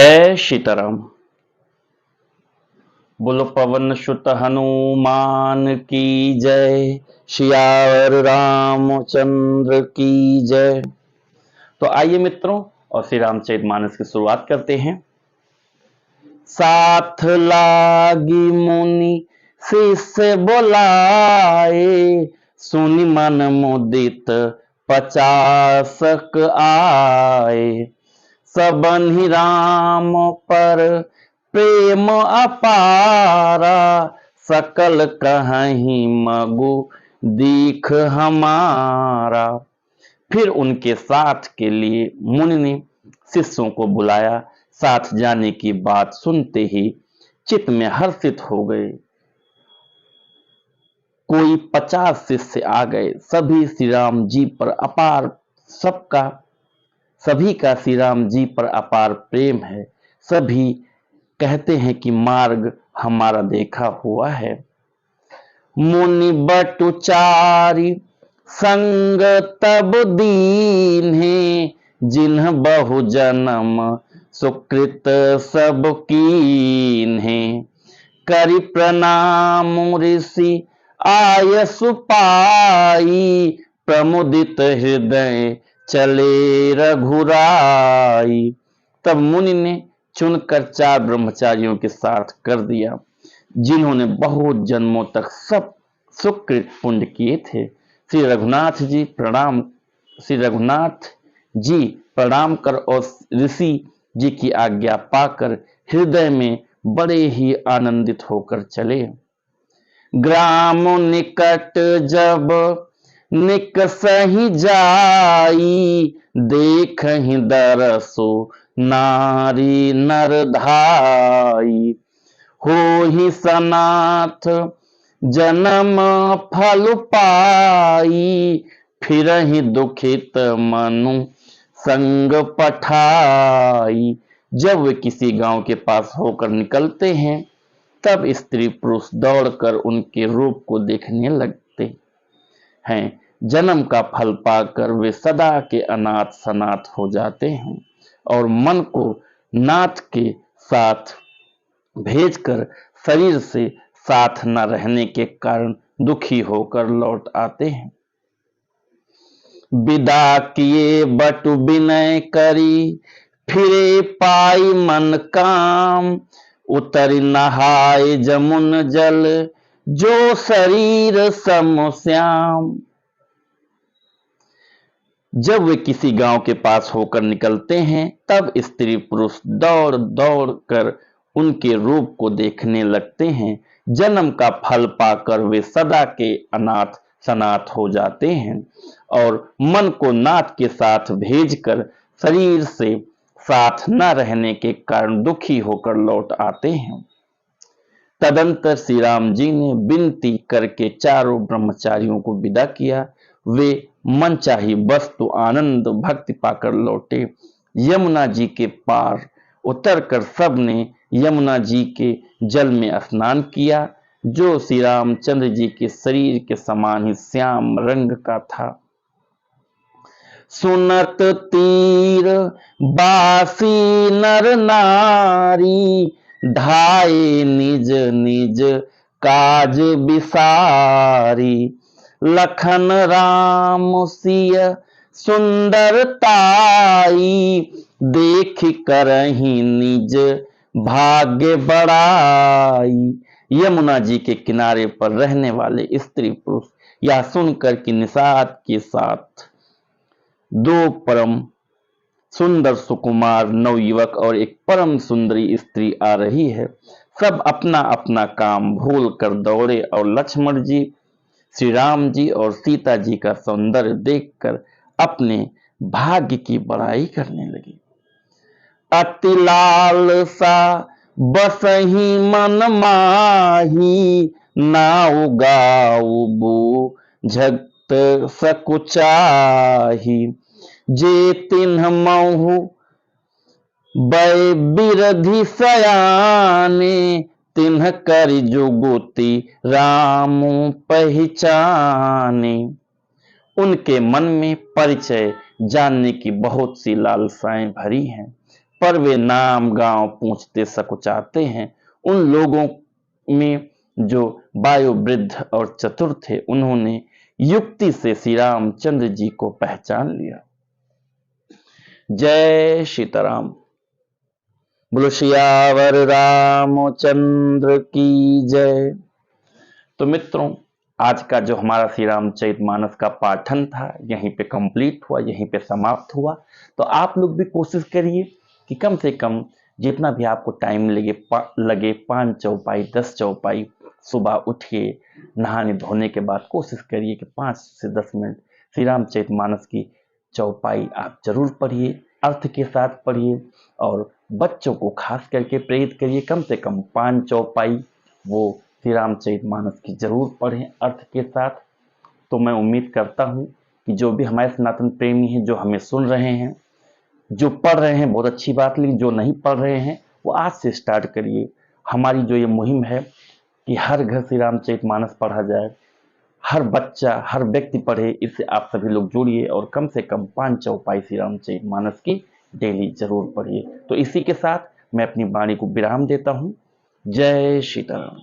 जय सीताराम। बोलो पवन सुत हनुमान की जय, सियावर रामचंद्र की जय। तो आइए मित्रों, और श्री रामचरितमानस की शुरुआत करते हैं। साथ लागी मुनि शिष्य बोलाए, सुनि मन मुदित 50 आए। सबन्हि राम पर प्रेम अपारा, सकल कहीं मगु दीख हमारा। फिर उनके साथ के लिए मुनि ने शिष्यों को बुलाया। साथ जाने की बात सुनते ही चित्त में हर्षित हो गए। कोई 50 शिष्य आ गए। सभी श्री राम जी पर अपार सभी का श्री राम जी पर अपार प्रेम है। सभी कहते हैं कि मार्ग हमारा देखा हुआ है। मुनि बटुचारी संग तब दीन्हे, जिन्ह बहु जन्म सुकृत सब कीन्हे। करि प्रणाम ऋषि आयसु पाई, प्रमुदित हृदय चले रघुराई। तब मुनि ने चुनकर 4 ब्रह्मचारियों के साथ कर दिया, जिन्होंने बहुत जन्मों तक सब सुकृत पुण्य किए थे। श्री रघुनाथ जी प्रणाम कर और ऋषि जी की आज्ञा पाकर हृदय में बड़े ही आनंदित होकर चले। ग्राम निकट जब निकसहि जाई, देखहि दरसु नारी नर धाई। होहि सनाथ जन्म फल पाई, फिरहि दुखित मनु संग पठाई। जब वे किसी गांव के पास होकर निकलते हैं, तब स्त्री पुरुष दौड़कर उनके रूप को देखने लगते हैं। जन्म का फल पाकर वे सदा के अनाथ सनाथ हो जाते हैं और मन को नाथ के साथ भेजकर शरीर से साथ न रहने के कारण दुखी होकर लौट आते हैं। विदा किए बटु विनय करी, फिरे पाई मन काम। उतरि नहाए जमुन जल, जो शरीर सम श्याम। जब वे किसी गांव के पास होकर निकलते हैं, तब स्त्री पुरुष दौड़ दौड़ कर उनके रूप को देखने लगते हैं। जन्म का फल पाकर वे सदा के अनाथ सनाथ हो जाते हैं और मन को नाथ के साथ भेजकर शरीर से साथ न रहने के कारण दुखी होकर लौट आते हैं। तदंतर श्री राम जी ने विनती करके 4 ब्रह्मचारियों को विदा किया। वे मनचाही वस्तु आनंद भक्ति पाकर लौटे। यमुना जी के पार उतरकर सबने यमुना जी के जल में स्नान किया, जो श्री रामचंद्र जी के शरीर के समान ही श्याम रंग का था। सुनत तीर बासी नर नारी, धाये निज निज काज बिसारी। लखन राम सिय सुंदरताई, देख करहि निज भाग्य बड़ाई। यमुना जी के किनारे पर रहने वाले स्त्री पुरुष यह सुनकर कि निषाद के साथ 2 परम सुंदर सुकुमार नवयुवक और एक परम सुंदरी स्त्री आ रही है, सब अपना अपना काम भूल कर दौड़े और लक्ष्मण जी, श्री राम जी और सीता जी का सौंदर्य देखकर अपने भाग्य की बड़ाई करने लगी। अति लालसा बसहि मन माही, नाउ गाऊ बुझत सकुचाही। जे तिन्ह महु बै बिरधि सयाने, तिन्ह करि जुगुति राम पहचाने। उनके मन में परिचय जानने की बहुत सी लालसाएं भरी हैं, पर वे नाम गांव पूछते सकुचाते हैं। उन लोगों में जो वायोवृद्ध और चतुर थे, उन्होंने युक्ति से श्री रामचंद्र जी को पहचान लिया। जय सीताराम। बोलो सियावर रामचंद्र की जय। तो मित्रों, आज का जो हमारा श्री रामचरितमानस का पाठन था यहीं पे कंप्लीट हुआ, यहीं पे समाप्त हुआ। तो आप लोग भी कोशिश करिए कि कम से कम जितना भी आपको टाइम लगे 5 चौपाई 10 चौपाई सुबह उठिए, नहाने धोने के बाद कोशिश करिए कि 5 से 10 मिनट श्री रामचरितमानस की चौपाई आप जरूर पढ़िए, अर्थ के साथ पढ़िए, और बच्चों को खास करके प्रेरित करिए कम से कम 5 चौपाई वो श्री रामचरितमानस की जरूर पढ़ें अर्थ के साथ। तो मैं उम्मीद करता हूं कि जो भी हमारे सनातन प्रेमी हैं, जो हमें सुन रहे हैं, जो पढ़ रहे हैं बहुत अच्छी बात, लेकिन जो नहीं पढ़ रहे हैं वो आज से स्टार्ट करिए। हमारी जो ये मुहिम है कि हर घर श्री रामचरितमानस पढ़ा जाए, हर बच्चा हर व्यक्ति पढ़े, इससे आप सभी लोग जुड़िए और कम से कम 5 चौपाई श्री रामचरितमानस की डेली जरूर पढ़िए। तो इसी के साथ मैं अपनी वाणी को विराम देता हूं। जय सीताराम।